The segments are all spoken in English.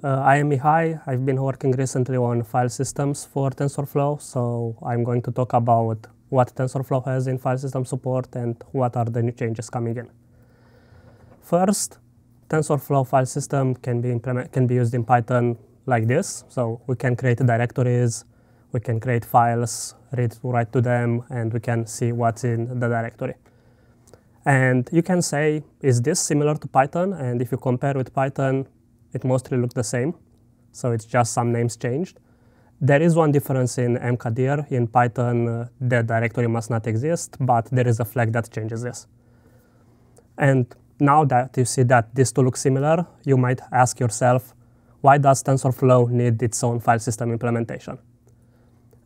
I am Mihai. I've been working recently on file systems for TensorFlow, so I'm going to talk about what TensorFlow has in file system support and what are the new changes coming in. First, TensorFlow file system can be used in Python like this. So we can create directories, we can create files, write to them, and we can see what's in the directory. And you can say, is this similar to Python? And if you compare with Python, it mostly looks the same. So it's just some names changed. There is one difference in mkdir. In Python, the directory must not exist, but there is a flag that changes this. And now that you see that these two look similar, you might ask yourself, why does TensorFlow need its own file system implementation?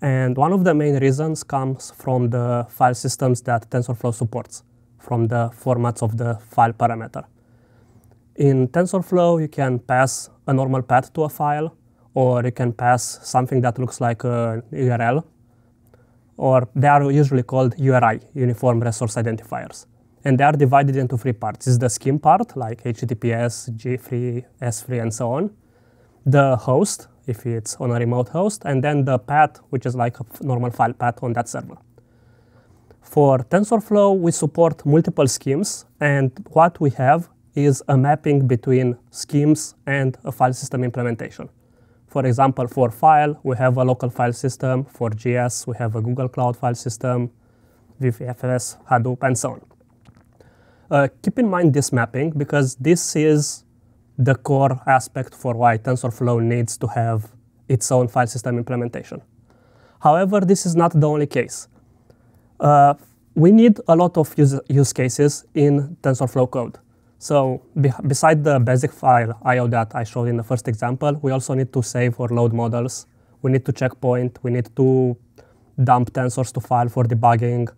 And one of the main reasons comes from the file systems that TensorFlow supports, from the formats of the file parameter. In TensorFlow, you can pass a normal path to a file, or you can pass something that looks like a URL, or they are usually called URI, Uniform Resource Identifiers. And they are divided into three parts. It's the scheme part, like HTTPS, G3, S3, and so on. The host, if it's on a remote host, and then the path, which is like a normal file path on that server. For TensorFlow, we support multiple schemes, and what we have is a mapping between schemes and a file system implementation. For example, for file, we have a local file system. For GS, we have a Google Cloud file system, VFS, Hadoop, and so on. Keep in mind this mapping, because this is the core aspect for why TensorFlow needs to have its own file system implementation. However, this is not the only case. We need a lot of use cases in TensorFlow code. So beside the basic file I/O that I showed in the first example, we also need to save or load models. We need to checkpoint. We need to dump tensors to file for debugging.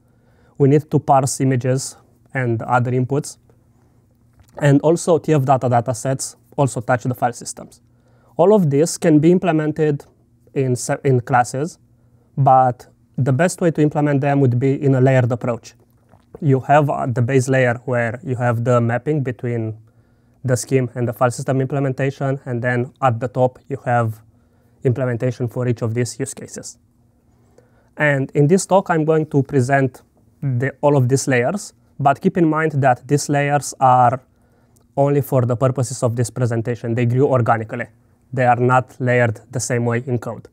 We need to parse images and other inputs. And also TF data sets also touch the file systems. All of this can be implemented in classes, but the best way to implement them would be in a layered approach. You have the base layer where you have the mapping between the scheme and the file system implementation, and then at the top you have implementation for each of these use cases. And in this talk, I'm going to present all of these layers, but keep in mind that these layers are only for the purposes of this presentation. They grew organically. They are not layered the same way in code.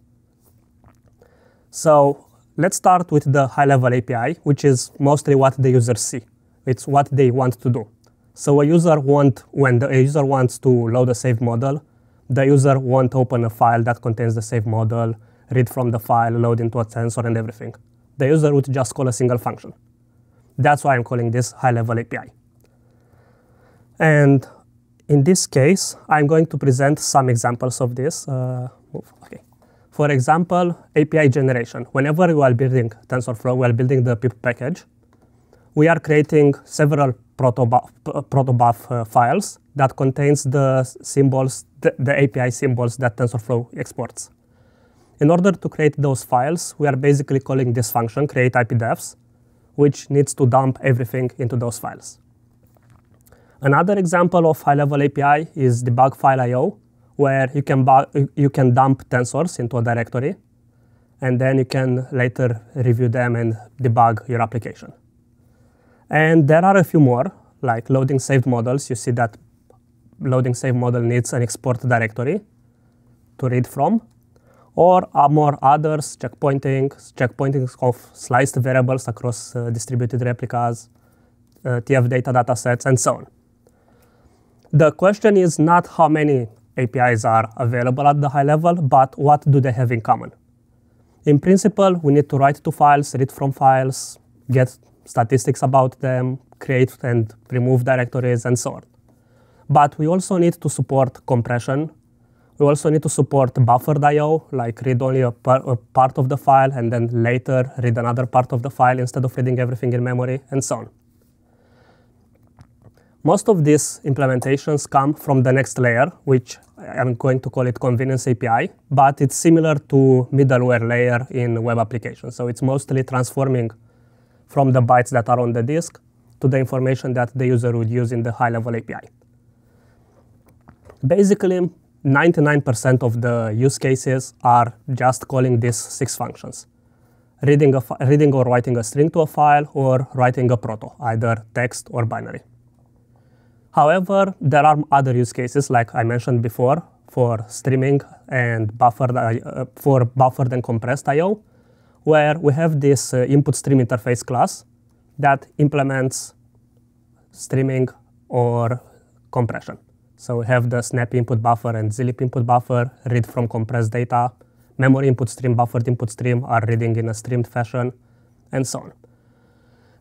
So let's start with the high-level API, which is mostly what the users see. It's what they want to do. So when the user wants to load a saved model, the user won't open a file that contains the saved model, read from the file, load into a tensor, and everything. The user would just call a single function. That's why I'm calling this high-level API. And in this case, I'm going to present some examples of this. Okay. For example, API generation. Whenever we are building TensorFlow, we are building the pip package. We are creating several protobuf files that contains the symbols, the API symbols that TensorFlow exports. In order to create those files, we are basically calling this function, create IP-defs, which needs to dump everything into those files. Another example of high-level API is debug file I/O, where you can dump tensors into a directory, and then you can later review them and debug your application. And there are a few more, like loading saved models. You see that loading saved model needs an export directory to read from, or more others, checkpointing of sliced variables across distributed replicas, TF data sets, and so on. The question is not how many APIs are available at the high level, but what do they have in common? In principle, we need to write to files, read from files, get statistics about them, create and remove directories, and so on. But we also need to support compression. We also need to support buffered I/O, like read only a part of the file and then later read another part of the file instead of reading everything in memory, and so on. Most of these implementations come from the next layer, which I'm going to call it Convenience API, but it's similar to middleware layer in web applications. So it's mostly transforming from the bytes that are on the disk to the information that the user would use in the high-level API. Basically, 99% of the use cases are just calling these 6 functions. Reading or writing a string to a file, or writing a proto, either text or binary. However, there are other use cases, like I mentioned before, for streaming and buffered and compressed I/O, where we have this input stream interface class that implements streaming or compression. So we have the snap input buffer and zlib input buffer, read from compressed data, memory input stream, buffered input stream are reading in a streamed fashion, and so on.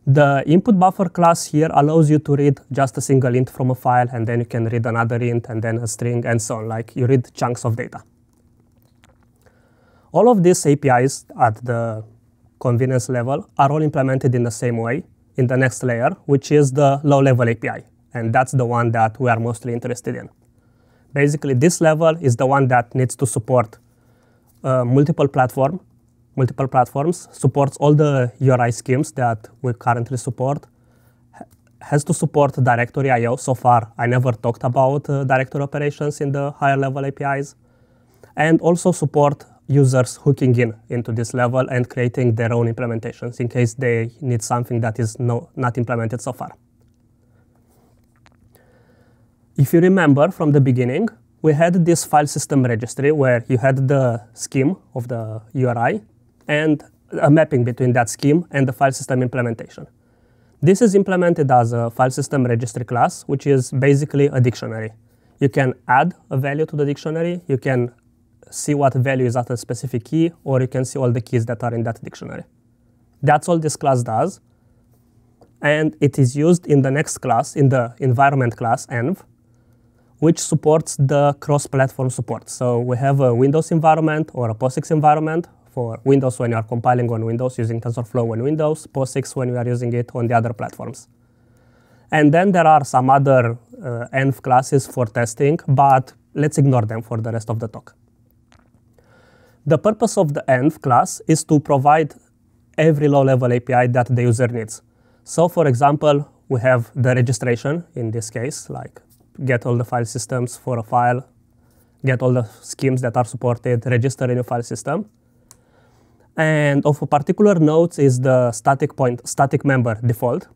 The input buffer class here allows you to read just a single int from a file, and then you can read another int, and then a string, and so on, like you read chunks of data. All of these APIs at the convenience level are all implemented in the same way in the next layer, which is the low-level API, and that's the one that we are mostly interested in. Basically, this level is the one that needs to support multiple platforms, supports all the URI schemes that we currently support, has to support directory I/O. So far, I never talked about directory operations in the higher level APIs, and also support users hooking into this level and creating their own implementations in case they need something that is not implemented so far. If you remember from the beginning, we had this file system registry where you had the scheme of the URI and a mapping between that scheme and the file system implementation. This is implemented as a file system registry class, which is basically a dictionary. You can add a value to the dictionary, you can see what value is at a specific key, or you can see all the keys that are in that dictionary. That's all this class does. And it is used in the next class, in the environment class, env, which supports the cross-platform support. So we have a Windows environment or a POSIX environment for Windows when you are compiling on Windows using TensorFlow on Windows, POSIX when you are using it on the other platforms. And then there are some other env classes for testing, but let's ignore them for the rest of the talk. The purpose of the env class is to provide every low-level API that the user needs. So for example, we have the registration in this case, like get all the file systems for a file, get all the schemes that are supported, register a new file system. And of a particular note is the static member default,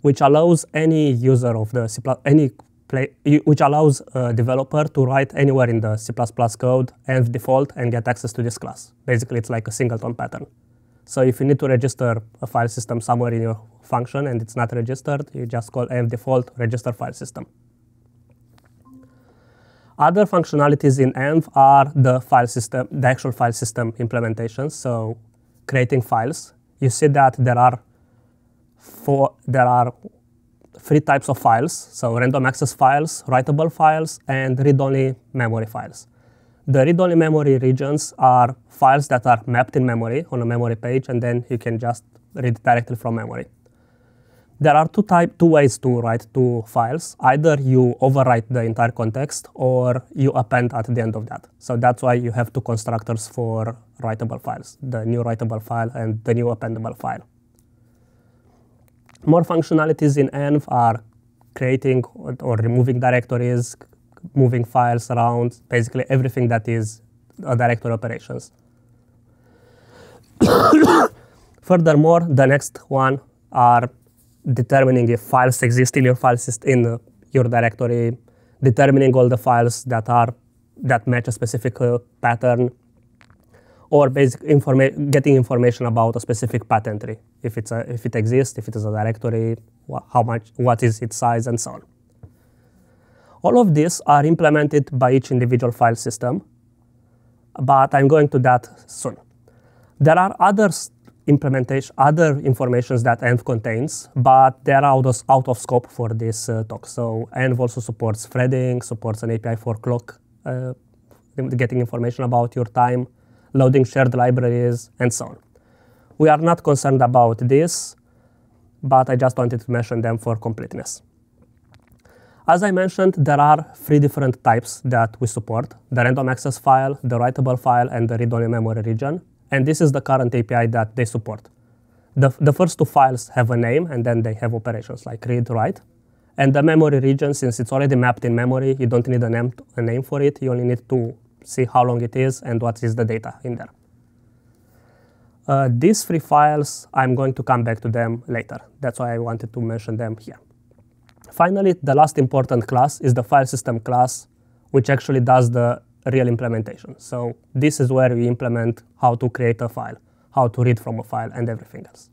which allows any user of the which allows a developer to write anywhere in the C++ code env default and get access to this class. Basically, it's like a singleton pattern. So if you need to register a file system somewhere in your function and it's not registered, you just call env default register file system. Other functionalities in env are the actual file system implementations. So creating files. You see that there are 3 types of files. So random access files, writable files, and read-only memory files. The read-only memory regions are files that are mapped in memory on a memory page, and then you can just read directly from memory. There are two ways to write to files. Either you overwrite the entire context or you append at the end of that. So that's why you have 2 constructors for writable files, the new writable file and the new appendable file. More functionalities in env are creating or removing directories, moving files around, basically everything that is a directory operations. Furthermore, the next one are determining if files exist in your file system, in your directory, determining all the files that match a specific pattern, or getting information about a specific path entry, if it exists, if it is a directory, what is its size, and so on. All of these are implemented by each individual file system, but I'm going to that soon. There are other informations that env contains, but they are out of scope for this talk. So env also supports threading, supports an API for clock, getting information about your time, loading shared libraries, and so on. We are not concerned about this, but I just wanted to mention them for completeness. As I mentioned, there are 3 different types that we support: the random access file, the writable file, and the read-only memory region. And this is the current API that they support. The first 2 files have a name, and then they have operations like read, write. And the memory region, since it's already mapped in memory, you don't need a name for it. You only need to see how long it is and what is the data in there. These three files, I'm going to come back to them later. That's why I wanted to mention them here. Finally, the last important class is the file system class, which actually does the real implementation. So this is where we implement how to create a file, how to read from a file, and everything else.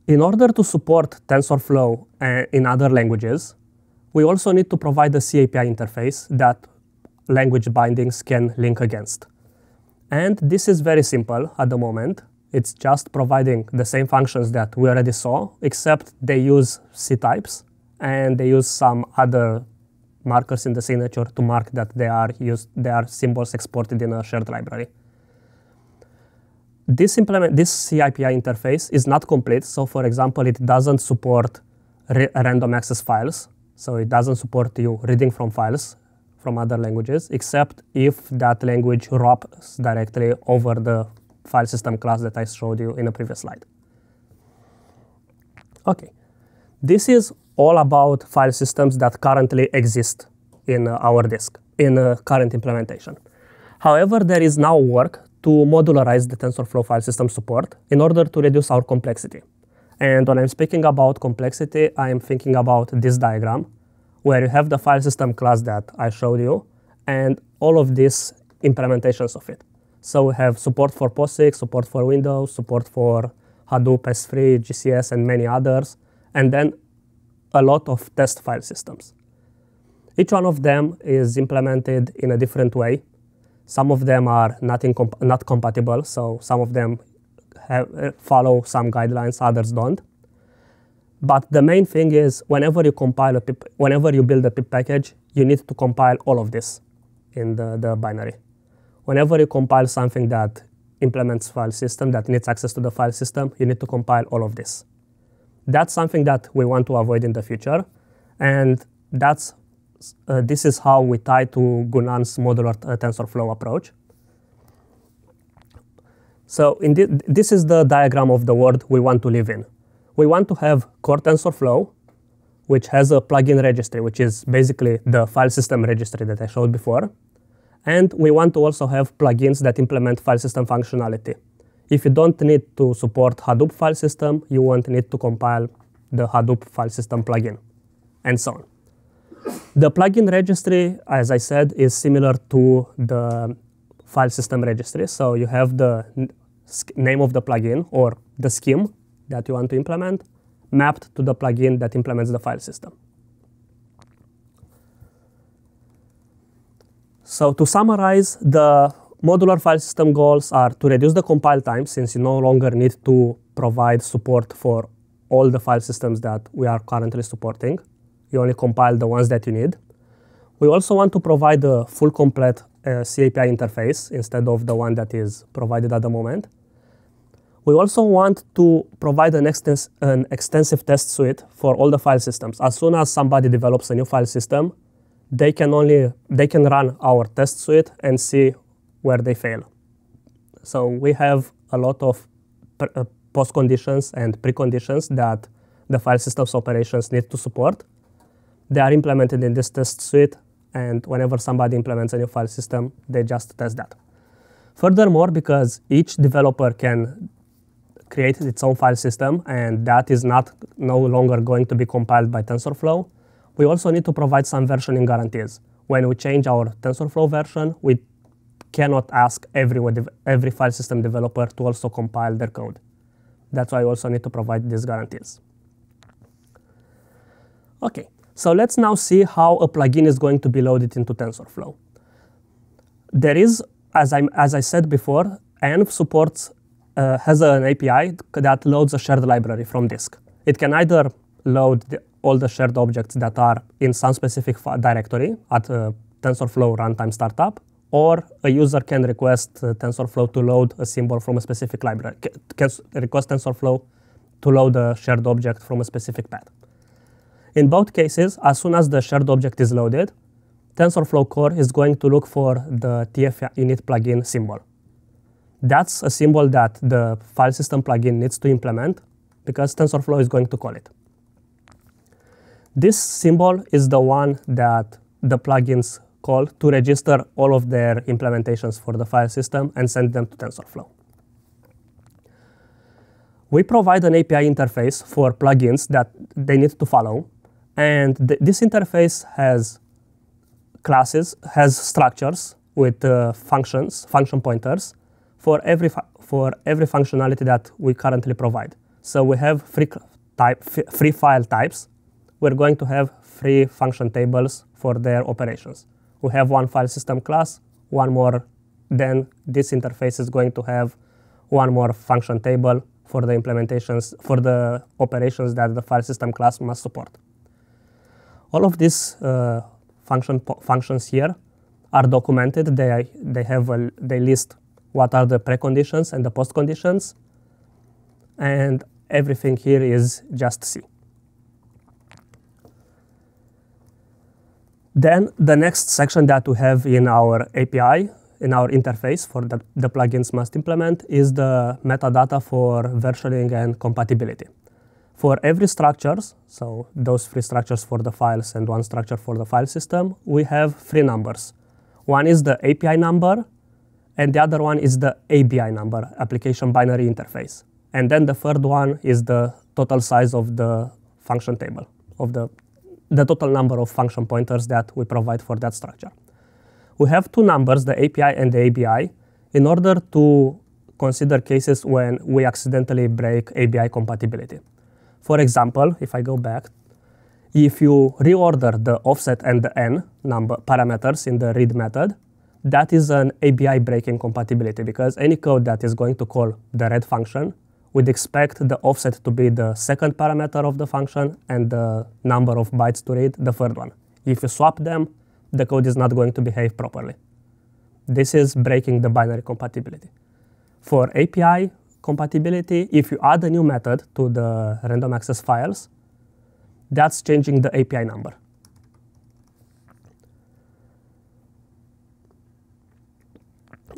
In order to support TensorFlow in other languages, we also need to provide a CAPI interface that language bindings can link against. And this is very simple at the moment. It's just providing the same functions that we already saw, except they use C types and they use some other markers in the signature to mark that they are symbols exported in a shared library. This CAPI interface is not complete. So for example, it doesn't support random access files. So it doesn't support you reading from files from other languages, except if that language wraps directly over the file system class that I showed you in a previous slide. Okay, this is all about file systems that currently exist in our disk, in a current implementation. However, there is now work to modularize the TensorFlow file system support in order to reduce our complexity. And when I'm speaking about complexity, I am thinking about this diagram, where you have the file system class that I showed you, and all of these implementations of it. So we have support for POSIX, support for Windows, support for Hadoop, S3, GCS, and many others, and then a lot of test file systems. Each one of them is implemented in a different way. Some of them are not compatible, so some of them follow some guidelines, others don't. But the main thing is, whenever you build a pip package, you need to compile all of this in the binary. Whenever you compile something that implements file system, that needs access to the file system, you need to compile all of this. That's something that we want to avoid in the future, and this is how we tie to Gunan's modular TensorFlow approach. So this is the diagram of the world we want to live in. We want to have core TensorFlow, which has a plugin registry, which is basically the file system registry that I showed before. And we want to also have plugins that implement file system functionality. If you don't need to support Hadoop file system, you won't need to compile the Hadoop file system plugin, and so on. The plugin registry, as I said, is similar to the file system registry. So you have the name of the plugin or the scheme that you want to implement mapped to the plugin that implements the file system. So to summarize, the modular file system goals are to reduce the compile time, since you no longer need to provide support for all the file systems that we are currently supporting. You only compile the ones that you need. We also want to provide a full complete CAPI interface instead of the one that is provided at the moment. We also want to provide an extensive test suite for all the file systems. As soon as somebody develops a new file system, they can run our test suite and see where they fail. So we have a lot of post conditions and preconditions that the file systems operations need to support. They are implemented in this test suite, and whenever somebody implements a new file system, they just test that. Furthermore, because each developer can create its own file system, and that is no longer going to be compiled by TensorFlow, we also need to provide some versioning guarantees. When we change our TensorFlow version, we cannot ask every file system developer to also compile their code. That's why we also need to provide these guarantees. Okay, so let's now see how a plugin is going to be loaded into TensorFlow. There is, as I said before, ENV supports has an API that loads a shared library from disk. It can either load all the shared objects that are in some specific directory at TensorFlow runtime startup, or a user can request TensorFlow to load a symbol from a specific library, can request TensorFlow to load a shared object from a specific path. In both cases, as soon as the shared object is loaded, TensorFlow core is going to look for the tf-init plugin symbol. That's a symbol that the file system plugin needs to implement because TensorFlow is going to call it. This symbol is the one that the plugins call to register all of their implementations for the file system and send them to TensorFlow. We provide an API interface for plugins that they need to follow, and this interface has classes, has structures with function pointers for every functionality that we currently provide. So we have free file types. We're going to have free function tables for their operations. We have one file system class, one more, then this interface is going to have one more function table for the implementations, for the operations that the file system class must support. All of these functions here are documented. They list what are the preconditions and the post conditions, and everything here is just C. Then the next section that we have in our API, in our interface for that the plugins must implement, is the metadata for versioning and compatibility. For every structures, so those three structures for the files and one structure for the file system, we have three numbers. One is the API number, and the other one is the ABI number, application binary interface. And then the third one is the total size of the function table, of the total number of function pointers that we provide for that structure. We have two numbers, the API and the ABI, in order to consider cases when we accidentally break ABI compatibility. For example, if I go back, if you reorder the offset and the n number parameters in the read method, that is an ABI breaking compatibility, because any code that is going to call the read function would expect the offset to be the second parameter of the function and the number of bytes to read the third one. If you swap them, the code is not going to behave properly. This is breaking the binary compatibility. For API compatibility, if you add a new method to the random access files, that's changing the API number.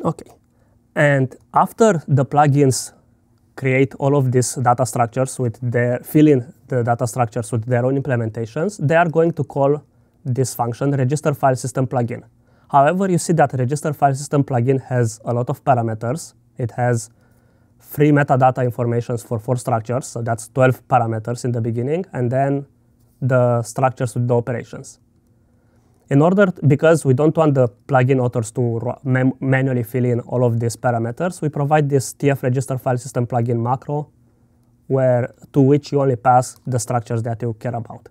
Okay, and after the plugins create all of these data structures fill in the data structures with their own implementations, they are going to call this function register file system plugin. However, you see that register file system plugin has a lot of parameters. It has free metadata informations for 4 structures, so that's 12 parameters in the beginning, and then the structures with the operations. Because we don't want the plugin authors to manually fill in all of these parameters, we provide this tf register file system plugin macro, to which you only pass the structures that you care about,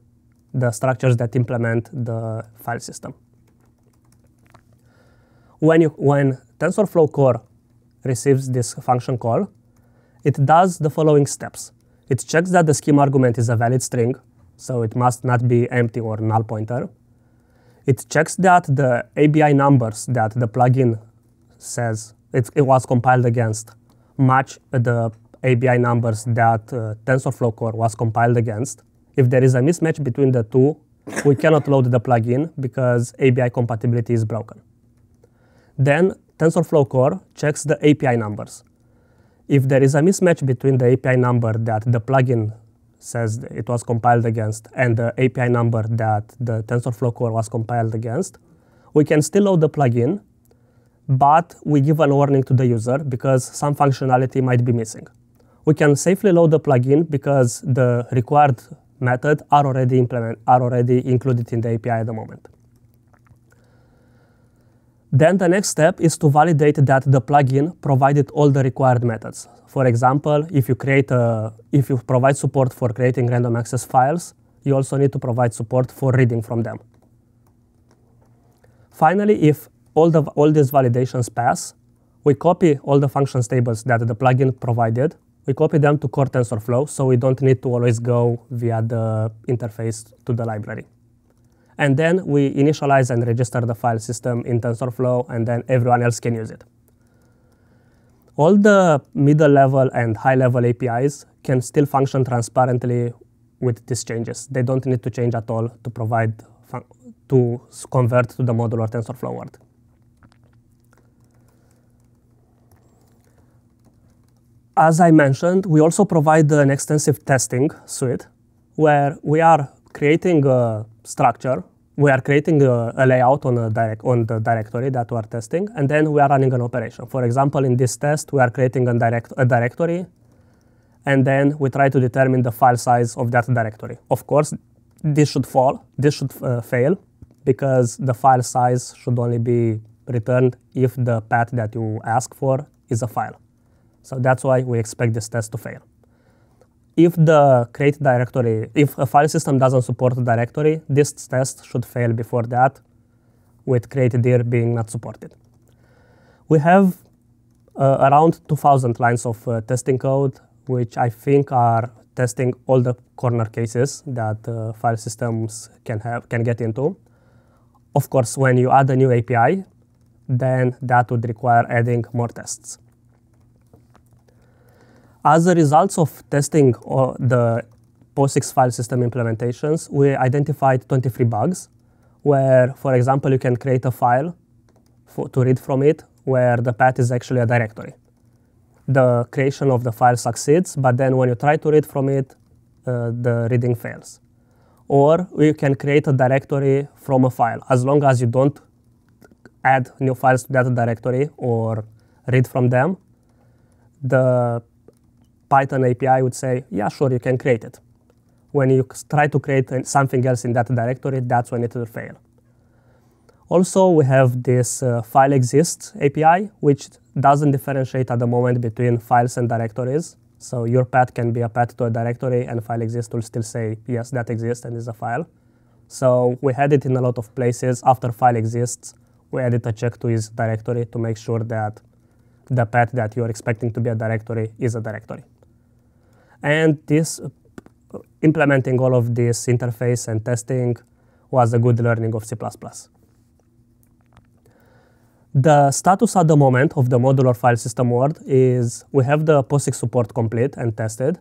the structures that implement the file system. When TensorFlow core receives this function call, it does the following steps. It checks that the scheme argument is a valid string, so it must not be empty or null pointer. It checks that the ABI numbers that the plugin says it was compiled against match the ABI numbers that TensorFlow core was compiled against. If there is a mismatch between the two, we cannot load the plugin because ABI compatibility is broken. Then TensorFlow core checks the API numbers. If there is a mismatch between the API number that the plugin says it was compiled against and the API number that the TensorFlow core was compiled against, we can still load the plugin, but we give a warning to the user because some functionality might be missing. We can safely load the plugin because the required methods are already included in the API at the moment. Then the next step is to validate that the plugin provided all the required methods. For example, if you provide support for creating random access files, you also need to provide support for reading from them. Finally, if all these validations pass, we copy all the functions tables that the plugin provided. We copy them to core TensorFlow, so we don't need to always go via the interface to the library. And then we initialize and register the file system in TensorFlow, and then everyone else can use it. All the middle level and high level APIs can still function transparently with these changes. They don't need to change at all to convert to the modular TensorFlow world. As I mentioned, we also provide an extensive testing suite where we are creating a structure. We are creating a layout on the directory that we are testing, and then we are running an operation. For example, in this test, we are creating a directory, and then we try to determine the file size of that directory. Of course, this should fail, because the file size should only be returned if the path that you ask for is a file. So that's why we expect this test to fail. If if a file system doesn't support a directory, this test should fail before that, with create_dir being not supported. We have around 2,000 lines of testing code, which I think are testing all the corner cases that file systems can get into. Of course, when you add a new API, then that would require adding more tests. As a result of testing the POSIX file system implementations, we identified 23 bugs, where, for example, you can create a file to read from it, where the path is actually a directory. The creation of the file succeeds, but then when you try to read from it, the reading fails. Or you can create a directory from a file. As long as you don't add new files to that directory or read from them, the Python API would say, yeah, sure, you can create it. When you try to create something else in that directory, that's when it will fail. Also, we have this FileExists API, which doesn't differentiate at the moment between files and directories. So your path can be a path to a directory, and FileExists will still say, yes, that exists and is a file. So we had it in a lot of places. After FileExists, we added a check to its directory to make sure that the path that you're expecting to be a directory is a directory. And implementing all of this interface and testing was a good learning of C++. The status at the moment of the modular file system world is we have the POSIX support complete and tested,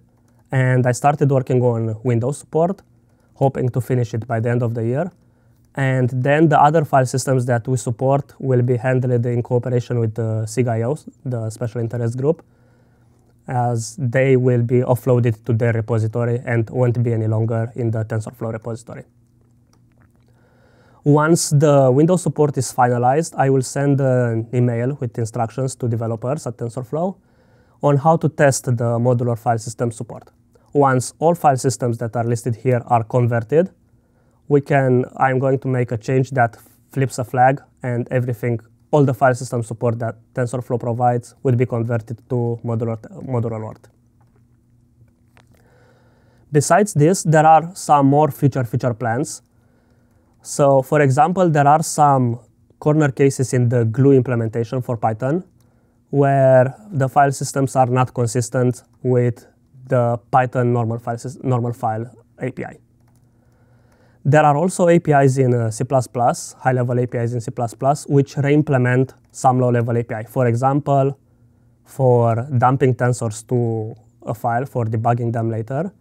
and I started working on Windows support, hoping to finish it by the end of the year. And then the other file systems that we support will be handled in cooperation with the SIG-IOs, the special interest group, as they will be offloaded to their repository and won't be any longer in the TensorFlow repository. Once the Windows support is finalized, I will send an email with instructions to developers at TensorFlow on how to test the modular file system support. Once all file systems that are listed here are converted, I'm going to make a change that flips a flag, and everything, all the file system support that TensorFlow provides will be converted to modular world. Besides this, there are some more feature plans. So, for example, there are some corner cases in the glue implementation for Python where the file systems are not consistent with the Python normal file API. There are also APIs in C++, high-level APIs in C++, which re-implement some low-level API. For example, for dumping tensors to a file for debugging them later,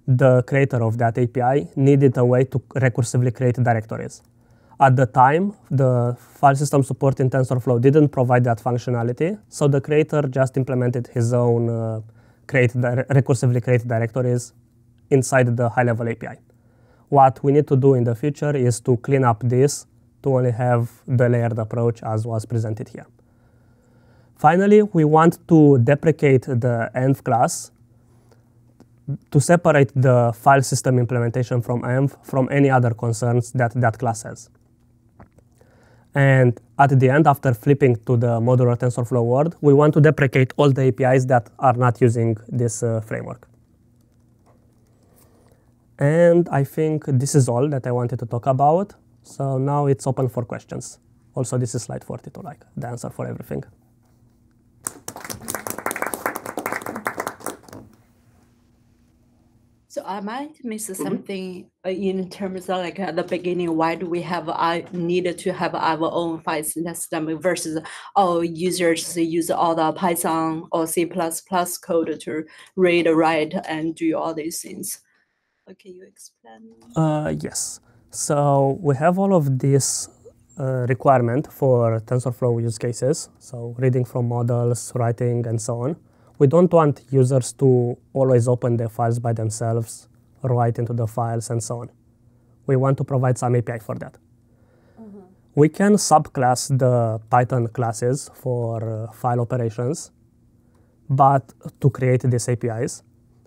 the creator of that API needed a way to recursively create directories. At the time, the file system support in TensorFlow didn't provide that functionality, so the creator just implemented his own recursively create directories inside the high-level API. What we need to do in the future is to clean up this to only have the layered approach as was presented here. Finally, we want to deprecate the env class to separate the file system implementation from env from any other concerns that that class has. And at the end, after flipping to the modular TensorFlow world, we want to deprecate all the APIs that are not using this framework. And I think this is all that I wanted to talk about. So now it's open for questions. Also, this is slide 42, like the answer for everything. So I might miss something in terms of like at the beginning. Why do we have needed to have our own file system versus all users use all the Python or C++ code to read, write, and do all these things? Can you explain? Yes. So we have all of this requirement for TensorFlow use cases. So reading from models, writing, and so on. We don't want users to always open their files by themselves, write into the files, and so on. we want to provide some API for that. We can subclass the Python classes for file operations, but to create these APIs.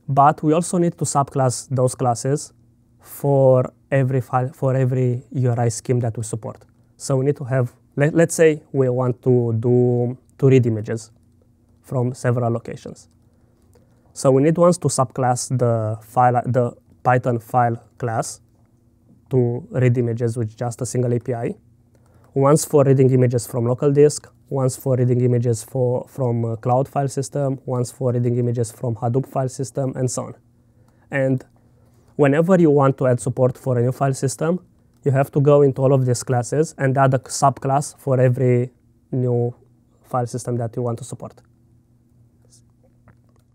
But we also need to subclass those classes for every file, for every URI scheme that we support. So we need to have, let's say we want to read images from several locations. So we need once to subclass the Python file class to read images with just a single API. Once for reading images from local disk, once for reading images from cloud file system, once for reading images from Hadoop file system, and so on. And whenever you want to add support for a new file system, you have to go into all of these classes and add a subclass for every new file system that you want to support.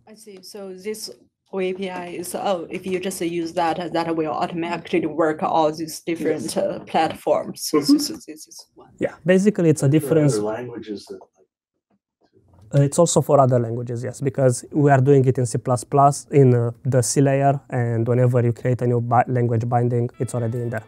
I see. So this API is, if you just use that, that will automatically work all these different platforms. So this is one. Yeah, basically it's a difference. Other languages that it's also for other languages, yes, because we are doing it in C++ in the C layer, and whenever you create a new language binding, it's already in there.